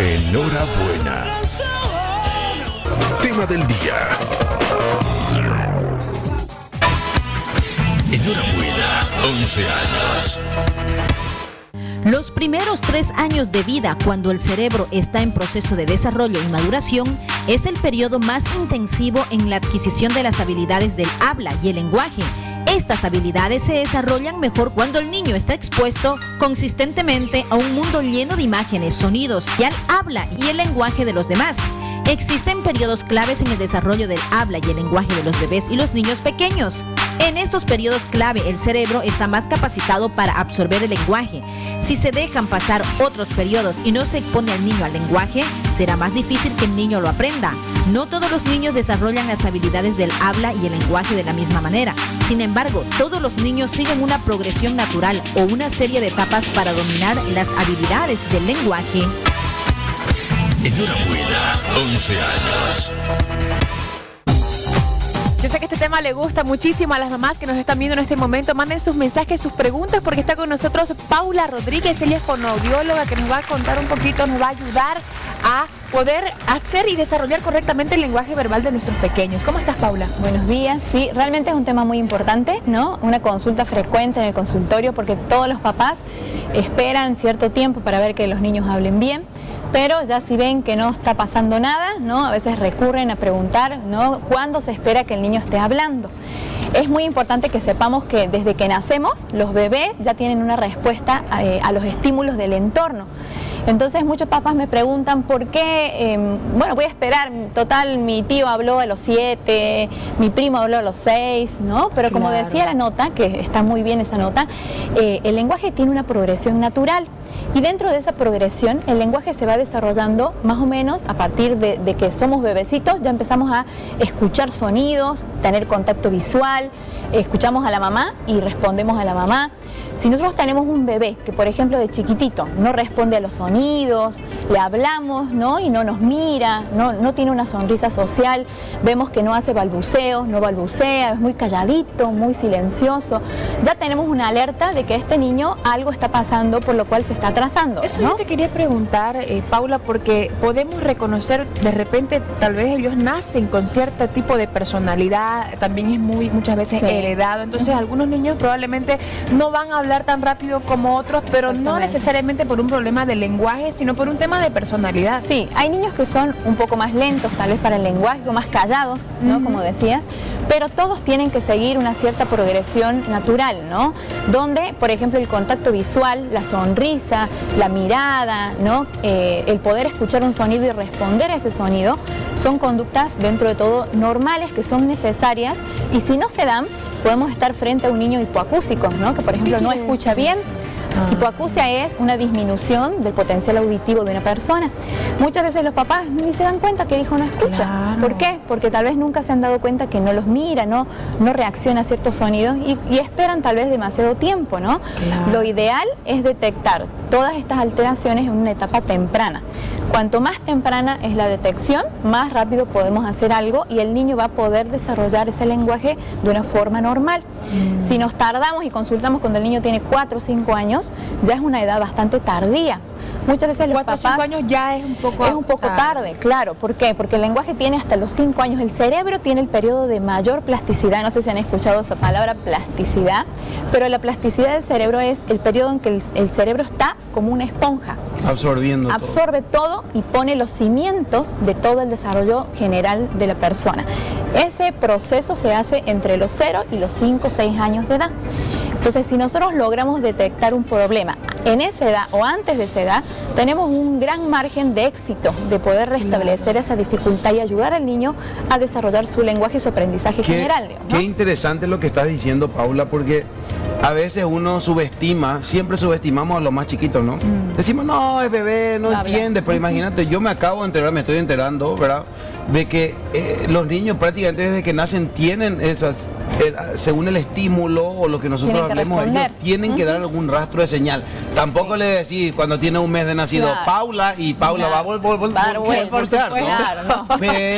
Enhorabuena. Tema del día. Enhorabuena, 11 años. Los primeros 3 años de vida, cuando el cerebro está en proceso de desarrollo y maduración, es el periodo más intensivo en la adquisición de las habilidades del habla y el lenguaje. Estas habilidades se desarrollan mejor cuando el niño está expuesto consistentemente a un mundo lleno de imágenes, sonidos y al habla y el lenguaje de los demás. Existen periodos claves en el desarrollo del habla y el lenguaje de los bebés y los niños pequeños. En estos periodos clave, el cerebro está más capacitado para absorber el lenguaje. Si se dejan pasar otros periodos y no se expone al niño al lenguaje, será más difícil que el niño lo aprenda. No todos los niños desarrollan las habilidades del habla y el lenguaje de la misma manera. Sin embargo, todos los niños siguen una progresión natural o una serie de etapas para dominar las habilidades del lenguaje. Enhorabuena, 11 años. Yo sé que este tema le gusta muchísimo a las mamás que nos están viendo en este momento. Manden sus mensajes, sus preguntas, porque está con nosotros Paula Rodríguez. Ella es fonoaudióloga que nos va a contar un poquito, nos va a ayudar a poder hacer y desarrollar correctamente el lenguaje verbal de nuestros pequeños. ¿Cómo estás, Paula? Buenos días. Sí, realmente es un tema muy importante, ¿no? Una consulta frecuente en el consultorio, porque todos los papás esperan cierto tiempo para ver que los niños hablen bien. Pero ya si ven que no está pasando nada, ¿no? A veces recurren a preguntar, ¿no?, ¿cuándo se espera que el niño esté hablando? Es muy importante que sepamos que desde que nacemos, los bebés ya tienen una respuesta a los estímulos del entorno. Entonces muchos papás me preguntan por qué, bueno, voy a esperar, total, mi tío habló a los 7, mi primo habló a los 6, ¿no? Pero como decía la nota, que está muy bien esa nota, el lenguaje tiene una progresión natural. Y dentro de esa progresión, el lenguaje se va desarrollando más o menos a partir de que somos bebecitos, ya empezamos a escuchar sonidos, tener contacto visual, escuchamos a la mamá y respondemos a la mamá. Si nosotros tenemos un bebé que, por ejemplo, de chiquitito no responde a los sonidos, le hablamos, ¿no?, y no nos mira, no tiene una sonrisa social, vemos que no hace balbuceos, no balbucea, es muy calladito, muy silencioso, ya tenemos una alerta de que este niño algo está pasando, por lo cual se está atrasando, Eso ¿no? yo te quería preguntar, Paula, porque podemos reconocer, de repente, tal vez ellos nacen con cierto tipo de personalidad, también es muchas veces heredado, entonces algunos niños probablemente no van a hablar tan rápido como otros, pero no necesariamente por un problema de lenguaje, sino por un tema de personalidad. Sí, hay niños que son un poco más lentos, tal vez para el lenguaje, o más callados, ¿no?, como decías, pero todos tienen que seguir una cierta progresión natural, ¿no? Donde, por ejemplo, el contacto visual, la sonrisa, la mirada, ¿no?, el poder escuchar un sonido y responder a ese sonido, son conductas dentro de todo normales que son necesarias, y si no se dan, podemos estar frente a un niño hipoacúsico, ¿no?, que por ejemplo no escucha bien. Hipoacusia es una disminución del potencial auditivo de una persona. Muchas veces los papás ni se dan cuenta que el hijo no escucha. Claro. ¿Por qué? Porque tal vez nunca se han dado cuenta que no los mira, no reacciona a ciertos sonidos y esperan tal vez demasiado tiempo, ¿no? Claro. Lo ideal es detectar todas estas alteraciones en una etapa temprana. Cuanto más temprana es la detección, más rápido podemos hacer algo y el niño va a poder desarrollar ese lenguaje de una forma normal. Si nos tardamos y consultamos cuando el niño tiene 4 o 5 años, ya es una edad bastante tardía. Muchas veces los 4 o 5 años ya es un poco tarde, claro. ¿Por qué? Porque el lenguaje tiene hasta los 5 años. El cerebro tiene el periodo de mayor plasticidad. No sé si han escuchado esa palabra, plasticidad. Pero la plasticidad del cerebro es el periodo en que el cerebro está como una esponja. Absorbe todo y pone los cimientos de todo el desarrollo general de la persona. Ese proceso se hace entre los 0 y los 5 o 6 años de edad. Entonces, si nosotros logramos detectar un problema en esa edad o antes de esa edad, tenemos un gran margen de éxito de poder restablecer esa dificultad y ayudar al niño a desarrollar su lenguaje y su aprendizaje general, ¿no? Qué interesante lo que estás diciendo, Paula, porque a veces uno subestima, siempre subestimamos a los más chiquitos, ¿no? Decimos, no, es bebé, no entiende, pero imagínate, yo me estoy enterando, ¿verdad?, de que los niños prácticamente desde que nacen tienen esas, según el estímulo o lo que nosotros hablemos, ellos tienen que dar algún rastro de señal. Tampoco le decís cuando tiene un mes de nacido, Paula, y Paula va a voltear,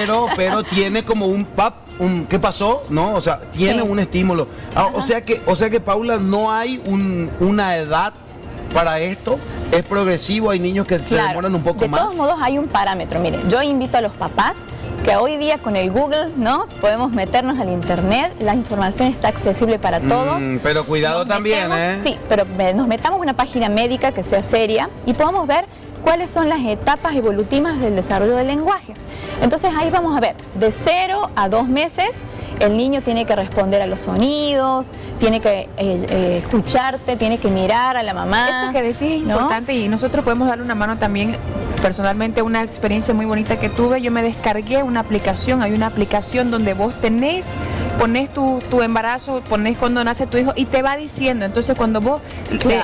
¿no? Pero tiene como un ¿qué pasó? ¿No? O sea, tiene un estímulo. O sea que Paula, no hay una edad para esto. ¿Es progresivo? ¿Hay niños que se demoran un poco más? De todos modos hay un parámetro. Mire, yo invito a los papás que hoy día con el Google, ¿no? Podemos meternos al internet, la información está accesible para todos. Pero cuidado Nos también, metemos, Sí, pero nos metamos en una página médica que sea seria y podamos ver cuáles son las etapas evolutivas del desarrollo del lenguaje. Entonces ahí vamos a ver, de 0 a 2 meses, el niño tiene que responder a los sonidos, tiene que escucharte, tiene que mirar a la mamá. Eso que decís es importante, y nosotros podemos darle una mano también. Personalmente, una experiencia muy bonita que tuve, yo me descargué una aplicación, hay una aplicación donde vos pones tu embarazo, pones cuando nace tu hijo y te va diciendo. Entonces cuando vos,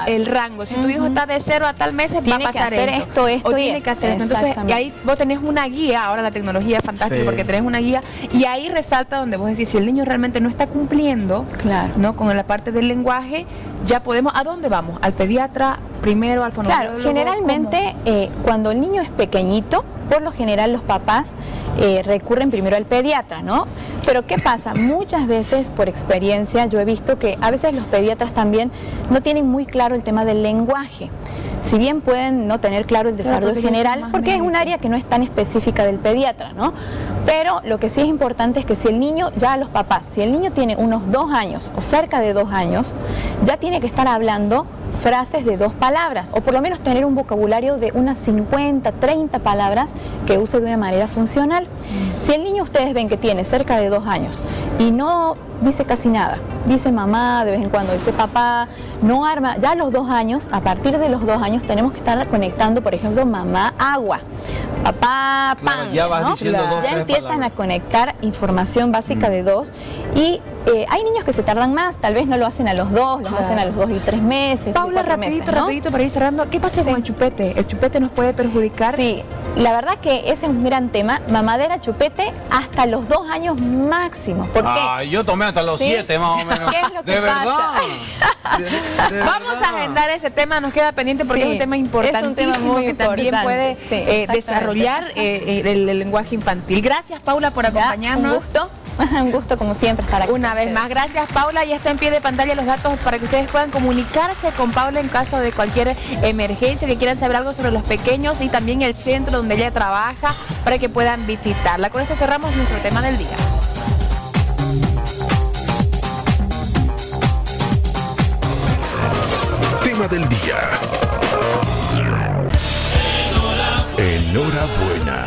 el rango, si tu hijo está de 0 a tal mes, va a pasar esto, o tiene que hacer esto. Entonces ahí vos tenés una guía, ahora la tecnología es fantástica porque tenés una guía, y ahí resalta donde vos decís, si el niño realmente no está cumpliendo, ¿no? Con la parte del lenguaje, ya podemos, ¿a dónde vamos? ¿Al pediatra primero, al fonoaudiólogo? Claro, generalmente cuando el niño es pequeñito, por lo general los papás recurren primero al pediatra, ¿no? Pero ¿qué pasa? Muchas veces, por experiencia, yo he visto que a veces los pediatras también no tienen muy claro el tema del lenguaje. Si bien pueden no tener claro el desarrollo general, porque es un área que no es tan específica del pediatra, ¿no? Pero lo que sí es importante es que si el niño, ya los papás, si el niño tiene unos 2 años o cerca de 2 años, ya tiene que estar hablando frases de 2 palabras, o por lo menos tener un vocabulario de unas 50, 30 palabras que use de una manera funcional. Si el niño ustedes ven que tiene cerca de 2 años y no dice casi nada, dice mamá, de vez en cuando dice papá, no arma, ya a los 2 años, a partir de los 2 años tenemos que estar conectando, por ejemplo, mamá, agua, papá, pan, ya vas ¿no? diciendo Ya empiezan a conectar información básica de 2, y hay niños que se tardan más, tal vez no lo hacen a los 2, lo hacen a los 2 y 3 meses. Paula, rapidito para ir cerrando, ¿qué pasa con el chupete? ¿El chupete nos puede perjudicar? Sí, la verdad que ese es un gran tema, mamadera, chupete, hasta los 2 años máximo. ¿Por qué? Yo tomé hasta los 7 más o menos. ¿Qué es lo que ¿De pasa? verdad? Vamos a agendar ese tema, nos queda pendiente porque es un tema importantísimo muy que también puede desarrollar el lenguaje infantil. Gracias, Paula, por acompañarnos. Un gusto como siempre estar aquí. Una vez más, gracias, Paula. Ya está en pie de pantalla los datos para que ustedes puedan comunicarse con Paula en caso de cualquier emergencia, que quieran saber algo sobre los pequeños, y también el centro donde ella trabaja para que puedan visitarla. Con esto cerramos nuestro tema del día. Tema del día. Enhorabuena.